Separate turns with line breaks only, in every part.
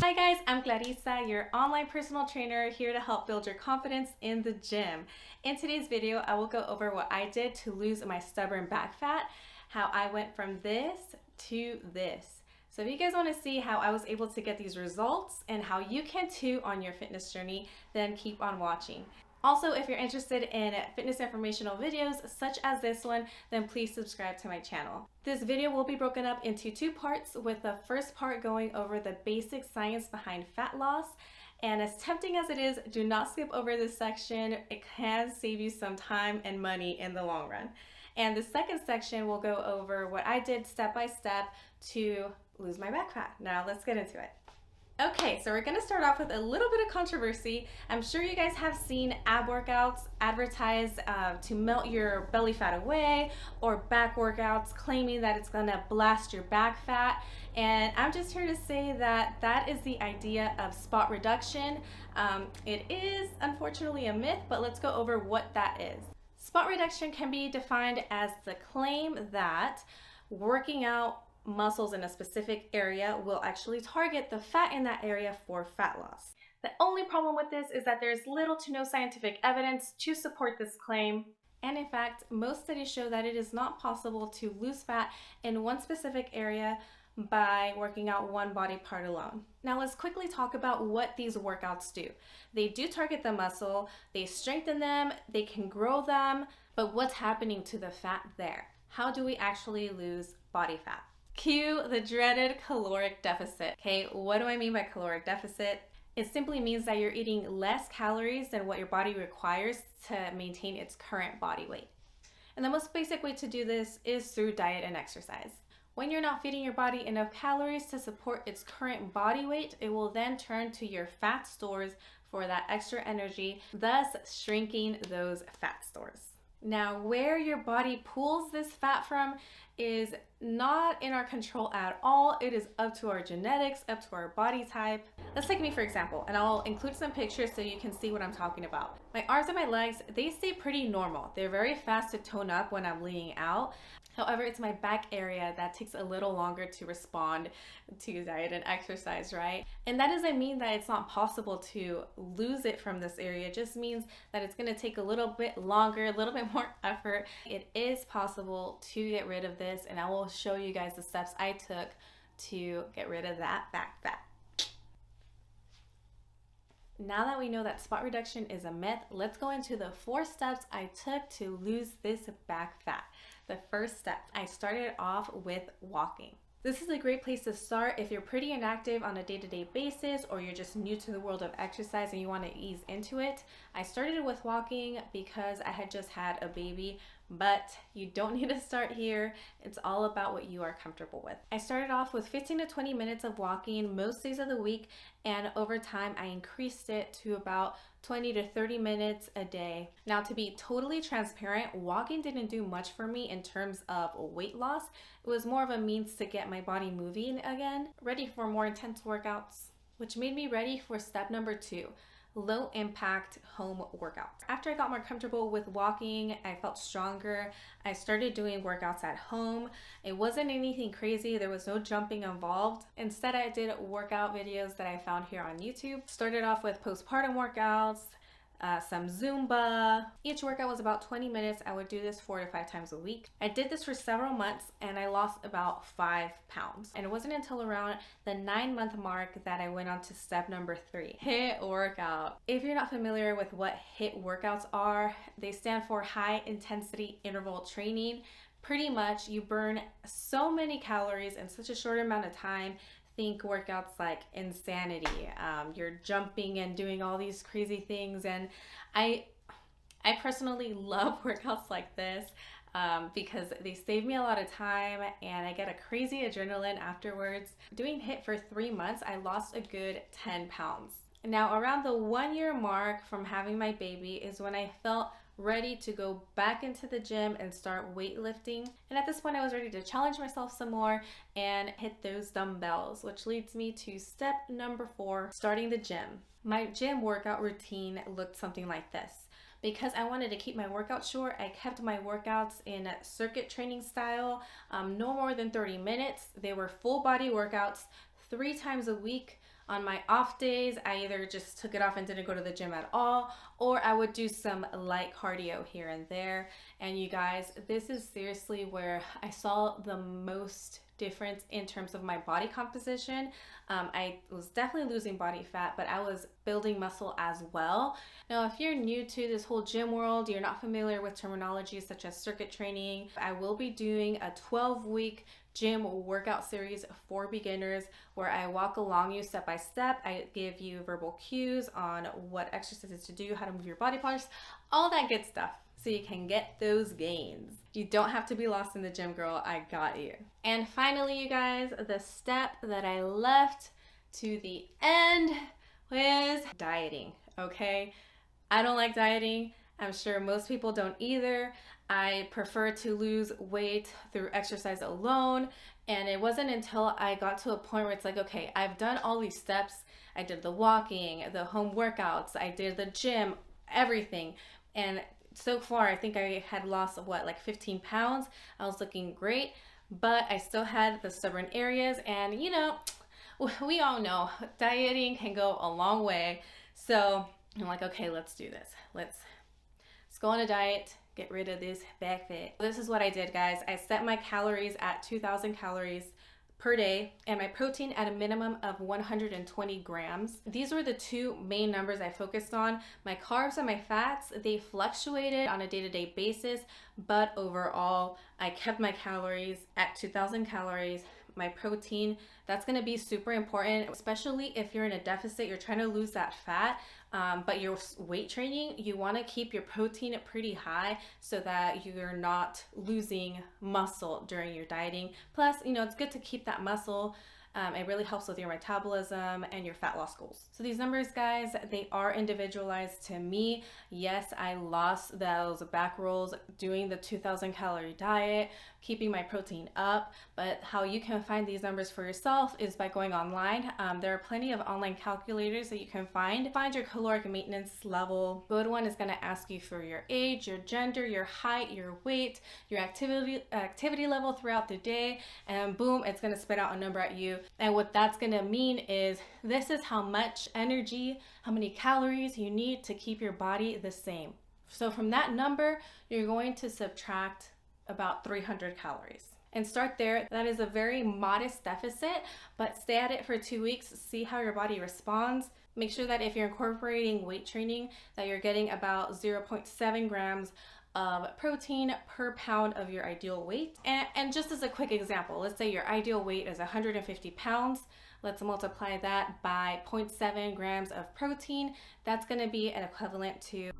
Hi guys, I'm Clarissa, your online personal trainer here to help build your confidence in the gym. In today's video, I will go over what I did to lose my stubborn back fat, how I went from this to this. So if you guys want to see how I was able to get these results and how you can too on your fitness journey, then keep on watching. Also, if you're interested in fitness informational videos such as this one, then please subscribe to my channel. This video will be broken up into two parts, with the first part going over the basic science behind fat loss. And as tempting as it is, do not skip over this section. It can save you some time and money in the long run. And the second section will go over what I did step by step to lose my back fat. Now let's get into it. Okay, so we're gonna start off with a little bit of controversy. I'm sure you guys have seen ab workouts advertised to melt your belly fat away, or back workouts claiming that it's gonna blast your back fat. And I'm just here to say that that is the idea of spot reduction. It is unfortunately a myth, but let's go over what that is. Spot reduction can be defined as the claim that working out muscles in a specific area will actually target the fat in that area for fat loss. The only problem with this is that there's little to no scientific evidence to support this claim. And in fact, most studies show that it is not possible to lose fat in one specific area by working out one body part alone. Now let's quickly talk about what these workouts do. They do target the muscle, they strengthen them, they can grow them, but what's happening to the fat there? How do we actually lose body fat? Cue the dreaded caloric deficit. Okay, what do I mean by caloric deficit? It simply means that you're eating less calories than what your body requires to maintain its current body weight. And the most basic way to do this is through diet and exercise. When you're not feeding your body enough calories to support its current body weight, it will then turn to your fat stores for that extra energy, thus shrinking those fat stores. Now, where your body pulls this fat from is not in our control at all. It is up to our genetics, up to our body type. Let's take me for example, and I'll include some pictures so you can see what I'm talking about. My arms and my legs, they stay pretty normal. They're very fast to tone up when I'm leaning out. However, it's my back area that takes a little longer to respond to diet and exercise, right? And that doesn't mean that it's not possible to lose it from this area. It just means that it's gonna take a little bit longer, a little bit more effort. It is possible to get rid of this, and I will show you guys the steps I took to get rid of that back fat. Now that we know that spot reduction is a myth, let's go into the 4 steps I took to lose this back fat. The first step, I started off with walking. This is a great place to start if you're pretty inactive on a day-to-day basis, or you're just new to the world of exercise and you want to ease into it. I started with walking because I had just had a baby, but you don't need to start here. It's all about what you are comfortable with. I started off with 15 to 20 minutes of walking most days of the week, and over time I increased it to about 20 to 30 minutes a day. Now, to be totally transparent, walking didn't do much for me in terms of weight loss. It was more of a means to get my body moving again, ready for more intense workouts, which made me ready for step number 2. Low impact home workouts. After I got more comfortable with walking, I felt stronger. I started doing workouts at home. It wasn't anything crazy. There was no jumping involved. Instead, I did workout videos that I found here on YouTube. Started off with postpartum workouts, some Zumba. Each workout was about 20 minutes. I would do this 4 to 5 times a week. I did this for several months and I lost about 5 pounds. And it wasn't until around the 9-month mark that I went on to step number 3, HIIT workout. If you're not familiar with what HIIT workouts are, they stand for high intensity interval training. Pretty much you burn so many calories in such a short amount of time. Think workouts like Insanity. You're jumping and doing all these crazy things, and I personally love workouts like this because they save me a lot of time and I get a crazy adrenaline afterwards. Doing HIIT for 3 months, I lost a good 10 pounds. Now, around the 1-year mark from having my baby is when I felt ready to go back into the gym and start weightlifting. And at this point, I was ready to challenge myself some more and hit those dumbbells, which leads me to step number 4, starting the gym. My gym workout routine looked something like this. Because I wanted to keep my workout short, I kept my workouts in circuit training style, no more than 30 minutes. They were full body workouts, 3 times a week. On my off days, I either just took it off and didn't go to the gym at all, or I would do some light cardio here and there. And you guys, this is seriously where I saw the most difference in terms of my body composition. I was definitely losing body fat, but I was building muscle as well. Now, if you're new to this whole gym world, you're not familiar with terminology such as circuit training, I will be doing a 12-week gym workout series for beginners where I walk along you step by step. I give you verbal cues on what exercises to do, how to move your body parts, all that good stuff, so you can get those gains. You don't have to be lost in the gym, girl. I got you. And finally, you guys, the step that I left to the end was dieting, okay? I don't like dieting. I'm sure most people don't either. I prefer to lose weight through exercise alone. And it wasn't until I got to a point where it's like, okay, I've done all these steps. I did the walking, the home workouts, I did the gym, everything. And so far, I think I had lost, like 15 pounds. I was looking great, but I still had the stubborn areas. And you know, we all know dieting can go a long way. So I'm like, okay, let's do this. Let's go on a diet, get rid of this back fat. This is what I did, guys. I set my calories at 2,000 calories per day and my protein at a minimum of 120 grams. These were the two main numbers I focused on. My carbs and my fats, they fluctuated on a day-to-day basis, but overall, I kept my calories at 2,000 calories. My protein, that's gonna be super important, especially if you're in a deficit, you're trying to lose that fat, but you're weight training, you wanna keep your protein pretty high so that you're not losing muscle during your dieting. Plus, you know, it's good to keep that muscle. It really helps with your metabolism and your fat loss goals. So these numbers, guys, they are individualized to me. Yes, I lost those back rolls doing the 2,000 calorie diet, keeping my protein up, but how you can find these numbers for yourself is by going online. There are plenty of online calculators that you can find. Find your caloric maintenance level. Good one is gonna ask you for your age, your gender, your height, your weight, your activity level throughout the day, and boom, it's gonna spit out a number at you. And what that's gonna mean is this is how much energy, how many calories you need to keep your body the same. So from that number, you're going to subtract about 300 calories and start there. That is a very modest deficit, but stay at it for 2 weeks, see how your body responds. Make sure that if you're incorporating weight training, that you're getting about 0.7 grams of protein per pound of your ideal weight. And just as a quick example, let's say your ideal weight is 150 pounds. Let's multiply that by 0.7 grams of protein. That's gonna be an equivalent to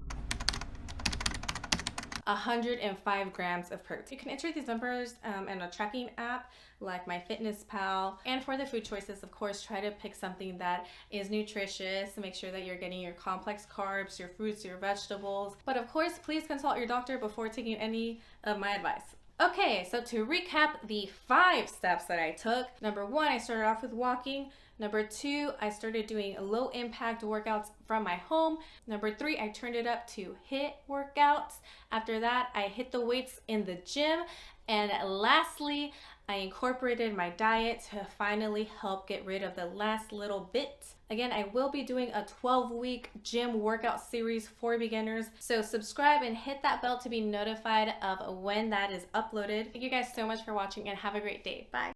105 grams of protein. You can enter these numbers in a tracking app like MyFitnessPal. And for the food choices, of course, try to pick something that is nutritious to make sure that you're getting your complex carbs, your fruits, your vegetables. But of course, please consult your doctor before taking any of my advice. Okay, so to recap the 5 steps that I took. Number 1, I started off with walking. Number 2, I started doing low impact workouts from my home. Number 3, I turned it up to HIIT workouts. After that, I hit the weights in the gym. And lastly, I incorporated my diet to finally help get rid of the last little bit. Again, I will be doing a 12-week gym workout series for beginners. So subscribe and hit that bell to be notified of when that is uploaded. Thank you guys so much for watching and have a great day. Bye.